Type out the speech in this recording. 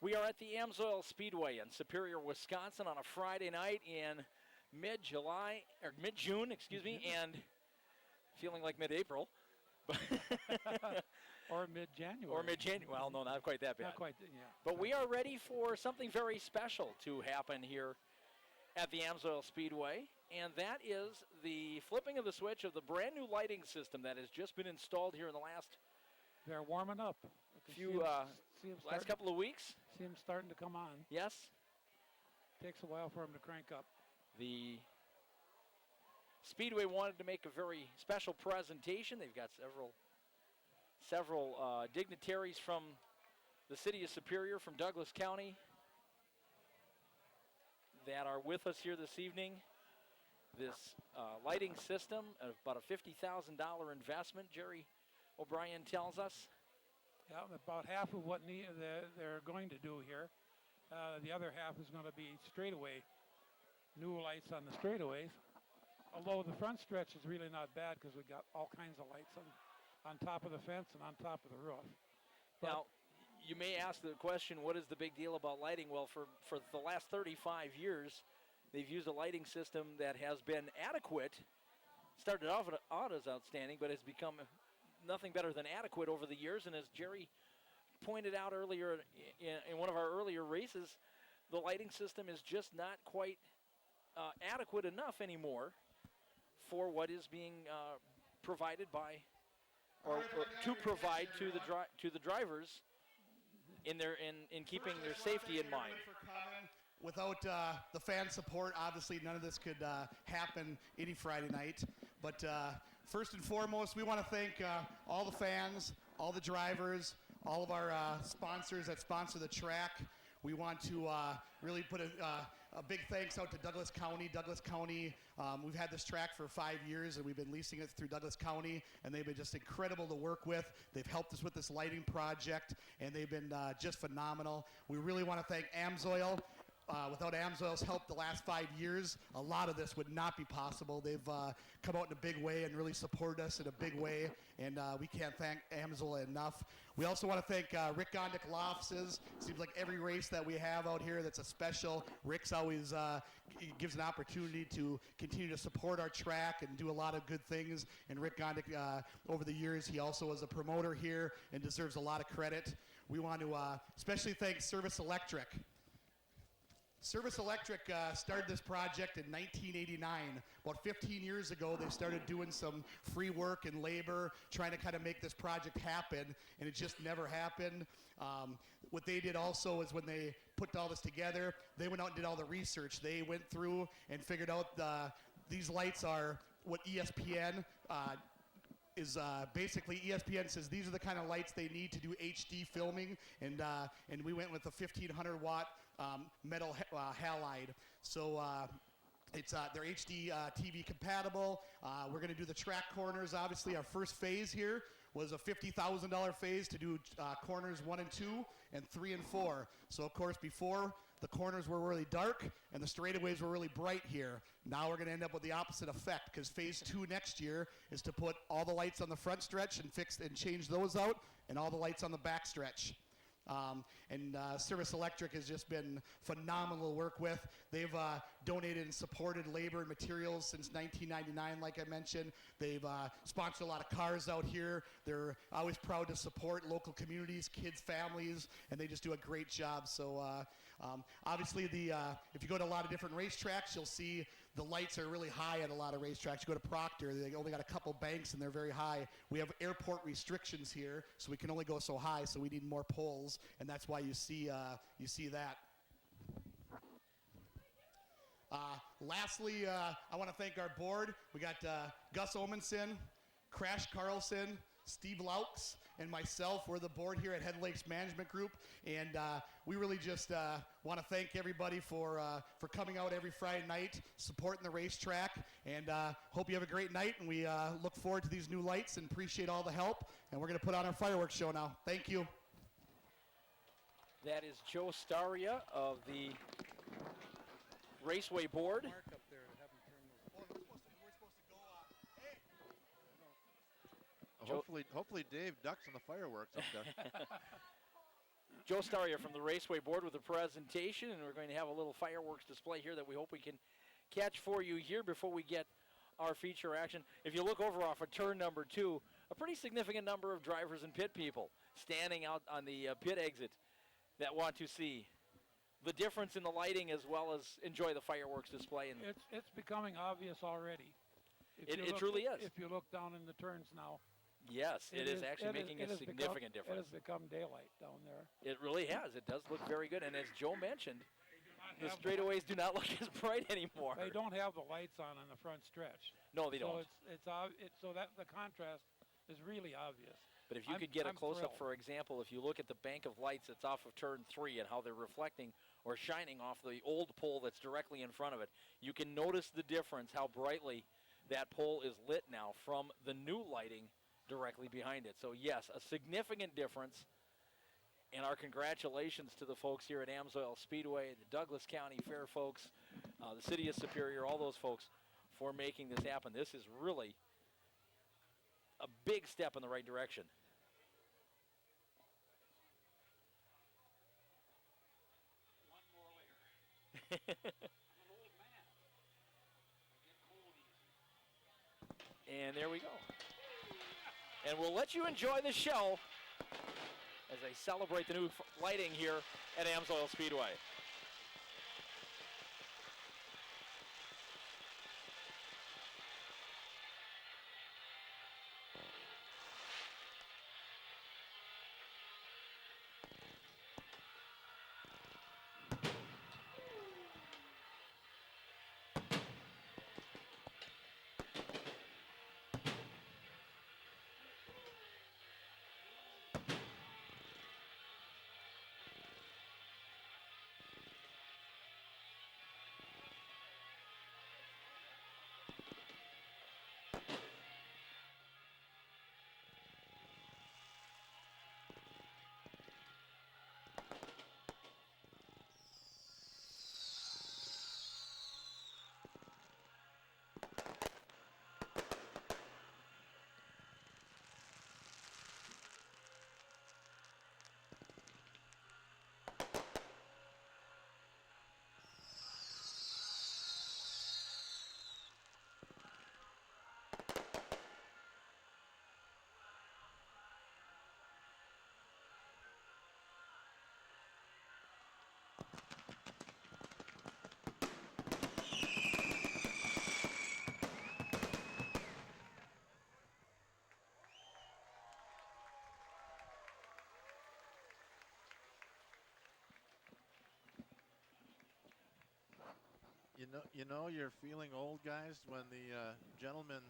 We are at the Amsoil Speedway in Superior, Wisconsin on a Friday night in mid-July, or mid-June, excuse me, and feeling like mid-April. Or mid-January. Or mid-January. Well, no, not quite that bad. Not quite, yeah. But we are ready for something very special to happen here at the Amsoil Speedway, and that is the flipping of the switch of the brand new lighting system that has just been installed here in the last They're warming up. last couple of weeks. See them starting to come on. Yes. Takes a while for them to crank up. The Speedway wanted to make a very special presentation. They've got several dignitaries from the city of Superior, from Douglas County, that are with us here this evening. This lighting system, about a $50,000 investment, Jerry O'Brien tells us. Yeah, about half of what they're going to do here. The other half is going to be straightaway, new lights on the straightaways. Although the front stretch is really not bad because we got all kinds of lights on top of the fence and on top of the roof. Now, you may ask the question, what is the big deal about lighting? Well, for the last 35 years, they've used a lighting system that has been adequate. Started out as outstanding, but has become nothing better than adequate over the years. And as Jerry pointed out earlier in one of our earlier races, the lighting system is just not quite adequate enough anymore for what is being provided by, or to provide to the drivers in keeping their safety in mind. Without the fan support, obviously none of this could happen any Friday night. But first and foremost, we want to thank all the fans, all the drivers, all of our sponsors that sponsor the track. We want to really put a big thanks out to Douglas County. Douglas County, we've had this track for 5 years, and we've been leasing it through Douglas County, and they've been just incredible to work with. They've helped us with this lighting project, and they've been just phenomenal. We really want to thank Amsoil. Without Amsoil's help the last 5 years, a lot of this would not be possible. They've come out in a big way and really supported us in a big way, and we can't thank Amsoil enough. We also want to thank Rick Gondik Law Offices. Seems like every race that we have out here that's a special, Rick's always gives an opportunity to continue to support our track and do a lot of good things. And Rick Gondik, over the years, he also was a promoter here and deserves a lot of credit. We want to especially thank Service Electric. Service Electric started this project in 1989. About 15 years ago, they started doing some free work and labor, trying to kind of make this project happen, and it just never happened. What they did also is when they put all this together, they went out and did all the research. They went through and figured out these lights are what ESPN is basically ESPN says these are the kind of lights they need to do HD filming, and we went with a 1500 watt metal halide. So they're HD TV compatible. We're going to do the track corners. Obviously, our first phase here was a $50,000 phase to do corners 1 and 2 and 3 and 4. So, of course, before the corners were really dark and the straightaways were really bright here. Now we're going to end up with the opposite effect because phase 2 next year is to put all the lights on the front stretch and change those out, and all the lights on the back stretch. Service Electric has just been phenomenal to work with. They've donated and supported labor and materials since 1999, like I mentioned. They've sponsored a lot of cars out here. They're always proud to support local communities, kids, families, and they just do a great job. So obviously, if you go to a lot of different racetracks, you'll see the lights are really high at a lot of racetracks. You go to Proctor, they only got a couple banks and they're very high. We have airport restrictions here, so we can only go so high, so we need more poles. And that's why you see that. Lastly, I want to thank our board. We got Gus Omenson, Crash Carlson, Steve Laux, and myself. We're the board here at Head Lakes Management Group, and we really just want to thank everybody for coming out every Friday night, supporting the racetrack, and hope you have a great night. And we look forward to these new lights and appreciate all the help. And we're going to put on our fireworks show now. Thank you. That is Joe Staria of the Raceway Board. Mark up there to have them turn those. We're supposed to go. Hey. Hopefully Dave ducks on the fireworks up there. Joe Staria from the Raceway Board with a presentation, and we're going to have a little fireworks display here that we hope we can catch for you here before we get our feature action. If you look over off of turn number 2, a pretty significant number of drivers and pit people standing out on the pit exit that want to see the difference in the lighting as well as enjoy the fireworks display. And It's becoming obvious already. it truly is. If you look down in the turns now. Yes, it is actually making a significant It difference. has become daylight down there. It really has. It does look very good. And as Joe mentioned, the straightaways do not look as bright anymore. They don't have the lights on the front stretch. No, they So don't. so that the contrast is really obvious. But if you could get a close-up, for example, if you look at the bank of lights that's off of turn 3 and how they're reflecting or shining off the old pole that's directly in front of it, you can notice the difference, how brightly that pole is lit now from the new lighting directly behind it. So yes, a significant difference. And our congratulations to the folks here at Amsoil Speedway, the Douglas County Fair folks, the City of Superior, all those folks for making this happen. This is really a big step in the right direction. And there we go. And we'll let you enjoy the show as they celebrate the new lighting here at Amsoil Speedway. You know, you're feeling old, guys, when the gentleman